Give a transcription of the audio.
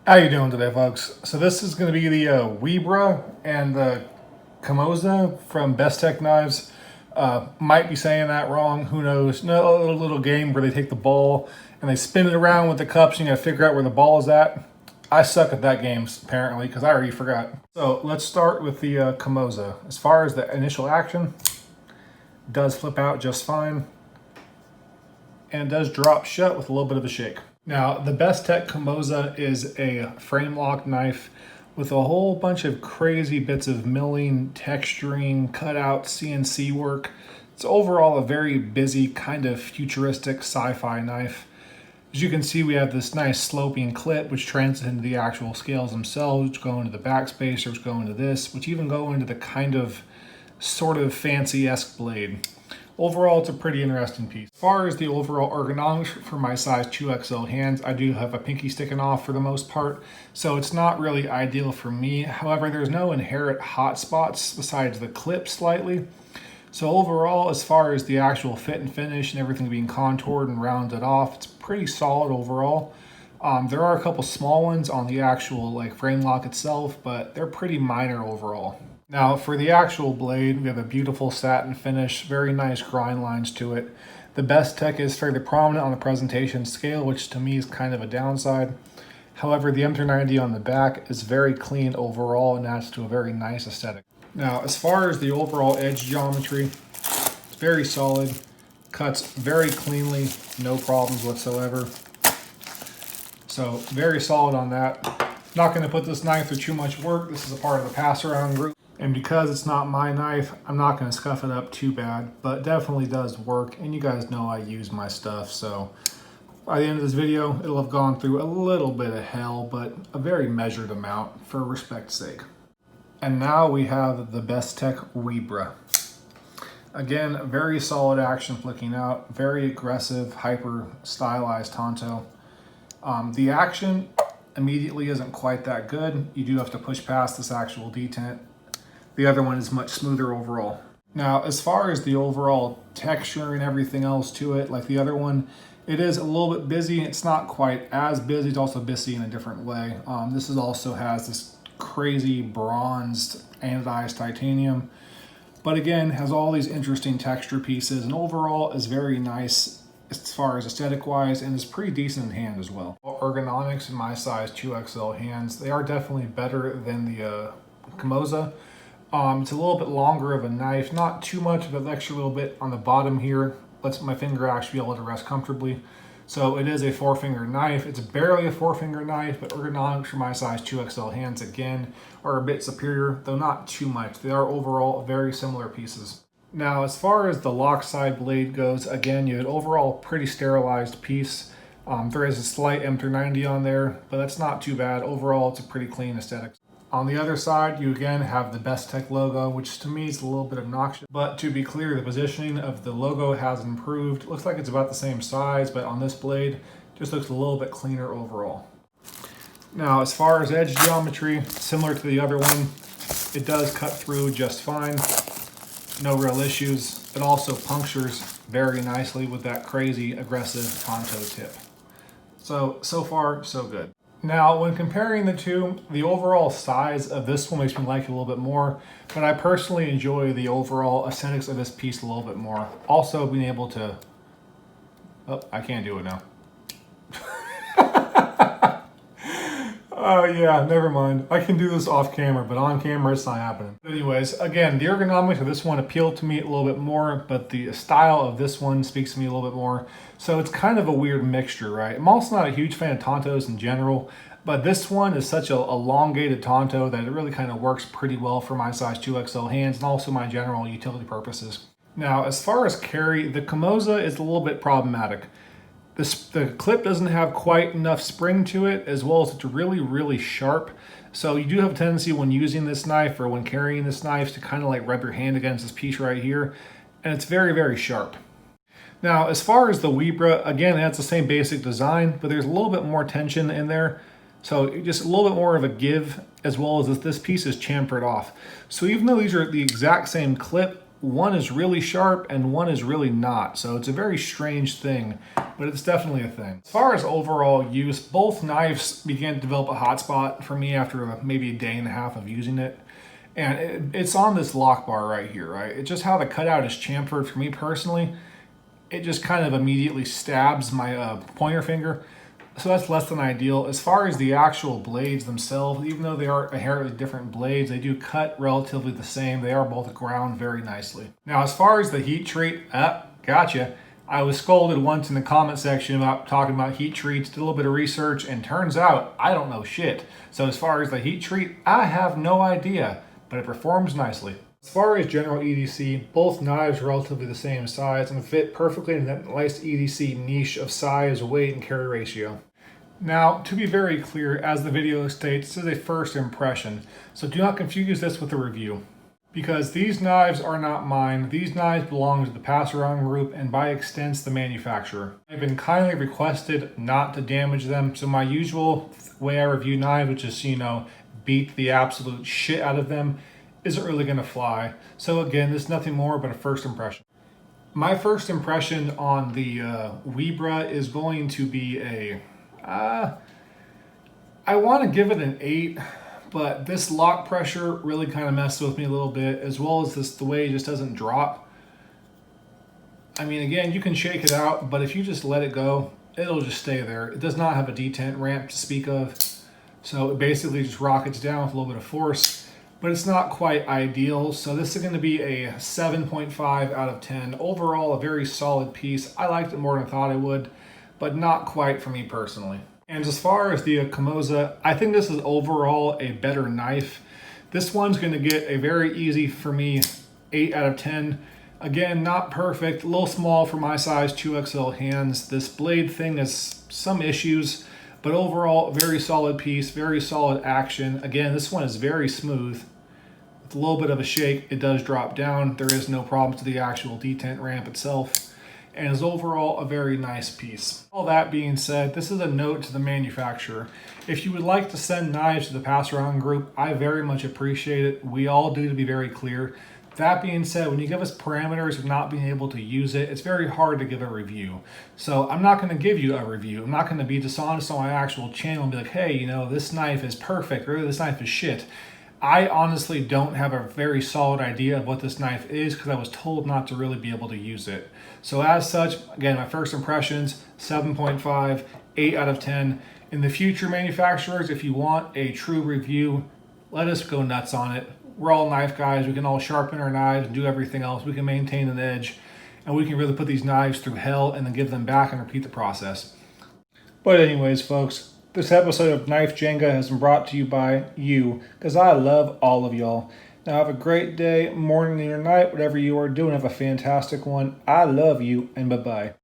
How you doing today, folks? So this is going to be the Webra and the Camoza from Bestech knives. Might be saying that wrong. Who knows? No, a little game where they take the ball and they spin it around with the cups and you got to figure out where the ball is at. I suck at that game, apparently, because I already forgot. So let's start with the Camoza. As far as the initial action, it does flip out just fine. And it does drop shut with a little bit of a shake. Now, the Bestech Camoza is a frame lock knife with a whole bunch of crazy bits of milling, texturing, cutout, CNC work. It's overall a very busy, kind of futuristic sci-fi knife. As you can see, we have this nice sloping clip, which translates into the actual scales themselves, which go into the backspacer, which go into this, which even go into the kind of sort of fancy-esque blade. Overall, it's a pretty interesting piece. As far as the overall ergonomics for my size 2XL hands, I do have a pinky sticking off for the most part, so it's not really ideal for me. However, there's no inherent hot spots besides the clip slightly. So overall, as far as the actual fit and finish and everything being contoured and rounded off, it's pretty solid overall. There are a couple small ones on the actual frame lock itself, but they're pretty minor overall. Now for the actual blade, we have a beautiful satin finish, very nice grind lines to it. The Bestech is fairly prominent on the presentation scale, which to me is kind of a downside. However, the M390 on the back is very clean overall and adds to a very nice aesthetic. Now, as far as the overall edge geometry, it's very solid, cuts very cleanly, no problems whatsoever. So very solid on that. Not going to put this knife through too much work. This is a part of the pass around group. And because it's not my knife, I'm not going to scuff it up too bad, but it definitely does work. And you guys know I use my stuff, so by the end of this video, it'll have gone through a little bit of hell, but a very measured amount for respect's sake. And now we have the Bestech Webra. Again, very solid action flicking out, very aggressive, hyper stylized Tonto. The action immediately isn't quite that good. You do have to push past this actual detent. The other one is much smoother overall. Now, as far as the overall texture and everything else to it, like the other one, it is a little bit busy. It's not quite as busy. It's also busy in a different way. This also has this crazy bronzed anodized titanium, but again, has all these interesting texture pieces and overall is very nice as far as aesthetic wise and is pretty decent in hand as well. Ergonomics in my size 2XL hands, they are definitely better than the Camoza. It's a little bit longer of a knife, not too much, but an extra little bit on the bottom here lets my finger actually be able to rest comfortably. So it is a 4-finger knife. It's barely a 4-finger knife, but ergonomics for my size 2XL hands again are a bit superior, though not too much. They are overall very similar pieces. Now, as far as the lock side blade goes, again, you have an overall pretty sterilized piece. There is a slight M390 on there, but that's not too bad. Overall, it's a pretty clean aesthetic. On the other side, you again have the Bestech logo, which to me is a little bit obnoxious. But to be clear, the positioning of the logo has improved. It looks like it's about the same size, but on this blade, just looks a little bit cleaner overall. Now, as far as edge geometry, similar to the other one, it does cut through just fine. No real issues. It also punctures very nicely with that crazy aggressive Tonto tip. So far, so good. Now, when comparing the two, the overall size of this one makes me like it a little bit more, but I personally enjoy the overall aesthetics of this piece a little bit more. Also, being able to... Oh, I can't do it now. Oh yeah, never mind. I can do this off camera, but on camera it's not happening. Anyways, again, the ergonomics of this one appealed to me a little bit more, but the style of this one speaks to me a little bit more. So it's kind of a weird mixture, right? I'm also not a huge fan of Tontos in general, but this one is such a elongated Tonto that it really kind of works pretty well for my size 2XL hands and also my general utility purposes. Now, as far as carry, the Camoza is a little bit problematic. The clip doesn't have quite enough spring to it, as well as it's really, really sharp. So you do have a tendency when using this knife or when carrying this knife to kind of like rub your hand against this piece right here. And it's very, very sharp. Now, as far as the Webra, again, it has the same basic design, but there's a little bit more tension in there. So just a little bit more of a give, as well as this piece is chamfered off. So even though these are the exact same clip, one is really sharp and one is really not. So it's a very strange thing, but it's definitely a thing. As far as overall use, both knives began to develop a hot spot for me after maybe a day and a half of using it. And it's on this lock bar right here, right? It's just how the cutout is chamfered for me personally. It just kind of immediately stabs my pointer finger. So that's less than ideal. As far as the actual blades themselves, even though they are inherently different blades, they do cut relatively the same. They are both ground very nicely. Now, as far as the heat treat, gotcha. I was scolded once in the comment section about talking about heat treats, did a little bit of research, and turns out I don't know shit. So as far as the heat treat, I have no idea, but it performs nicely. As far as general EDC, both knives are relatively the same size and fit perfectly in that nice EDC niche of size, weight, and carry ratio. Now, to be very clear, as the video states, this is a first impression, so do not confuse this with a review. Because these knives are not mine, these knives belong to the Pass-Around Group and by extents the manufacturer. I've been kindly requested not to damage them, so my usual way I review knives, which is, beat the absolute shit out of them, isn't really going to fly. So again, this is nothing more but a first impression. My first impression on the Webra is going to be I want to give it an 8, but this lock pressure really kind of messed with me a little bit, as well as the way it just doesn't drop. I mean, again, you can shake it out, but if you just let it go, it'll just stay there. It does not have a detent ramp to speak of, so it basically just rockets down with a little bit of force. But it's not quite ideal, so this is going to be a 7.5 out of 10. Overall, a very solid piece. I liked it more than I thought I would, but not quite for me personally. And as far as the Camoza, I think this is overall a better knife. This one's going to get a very easy, for me, 8 out of 10. Again, not perfect, a little small for my size 2XL hands. This blade thing has some issues, but overall, very solid piece, very solid action. Again, this one is very smooth. With a little bit of a shake, it does drop down. There is no problem to the actual detent ramp itself, and is overall a very nice piece. All that being said, this is a note to the manufacturer. If you would like to send knives to the Pass-Around Group, I very much appreciate it. We all do, to be very clear. That being said, when you give us parameters of not being able to use it, it's very hard to give a review. So I'm not going to give you a review. I'm not going to be dishonest on my actual channel and be like, hey, this knife is perfect, or this knife is shit. I honestly don't have a very solid idea of what this knife is because I was told not to really be able to use it. So as such, again, my first impressions, 7.5, 8 out of 10. In the future, manufacturers, if you want a true review, let us go nuts on it. We're all knife guys. We can all sharpen our knives and do everything else. We can maintain an edge, and we can really put these knives through hell and then give them back and repeat the process. But anyways, folks, this episode of Knife Jenga has been brought to you by you, because I love all of y'all. Now have a great day, morning, or night, whatever you are doing. Have a fantastic one. I love you, and bye-bye.